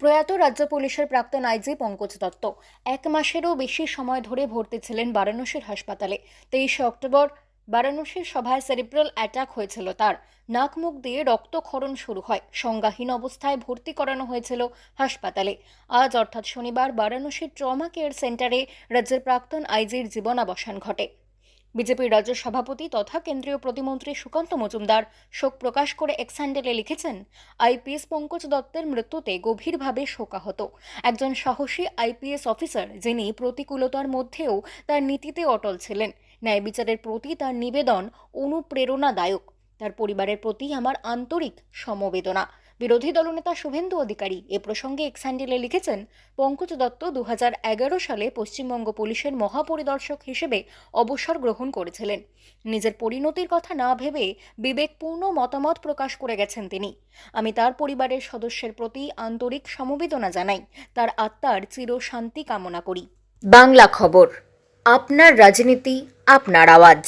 প্রয়াত রাজ্য পুলিশের প্রাক্তন আইজি পঙ্কজ দত্ত 1 মাসেরও বেশি সময় ধরে ভর্তি ছিলেন বারাণসীর হাসপাতালে। 23 অক্টোবর বারাণসীর সভায় সেরিব্রাল অ্যাটাক হয়েছিল তার। নাক মুখ দিয়ে রক্তক্ষরণ শুরু হয়। সংজ্ঞাহীন অবস্থায় ভর্তি করানো হয়েছিল হাসপাতালে। আজ অর্থাৎ শনিবার বারাণসীর ট্রমা কেয়ার সেন্টারে রাজ্যের প্রাক্তন আইজির জীবনাবসান ঘটে। বিজেপির রাজ্য সভাপতি তথা কেন্দ্রীয় প্রতিমন্ত্রী সুকান্ত মজুমদার শোক প্রকাশ করে এক্স হ্যান্ডেলে লিখেছেন, আইপিএস পঙ্কজ দত্তের মৃত্যুতে গভীরভাবে শোকাহত। একজন সাহসী আইপিএস অফিসার, যিনি প্রতিকূলতার মধ্যেও তার নীতিতে অটল ছিলেন। ন্যায় বিচারের প্রতি তার নিবেদন অনুপ্রেরণাদায়ক। তার পরিবারের প্রতি আমার আন্তরিক সমবেদনা। বিরোধী দলনেতা শুভেন্দু অধিকারী এ প্রসঙ্গে এক্স হ্যান্ডেলে লিখেছেন, পঙ্কজ দত্ত 2011 সালে পশ্চিমবঙ্গ পুলিশের মহাপরিদর্শক হিসেবে অবসর গ্রহণ করেছিলেন। নিজের পরিণতির কথা না ভেবে বিবেকপূর্ণ মতামত প্রকাশ করে গেছেন তিনি। আমি তার পরিবারের সদস্যের প্রতি আন্তরিক সমবেদনা জানাই। তার আত্মার চিরশান্তি কামনা করি। বাংলা খবর, আপনার রাজনীতি, আপনার আওয়াজ।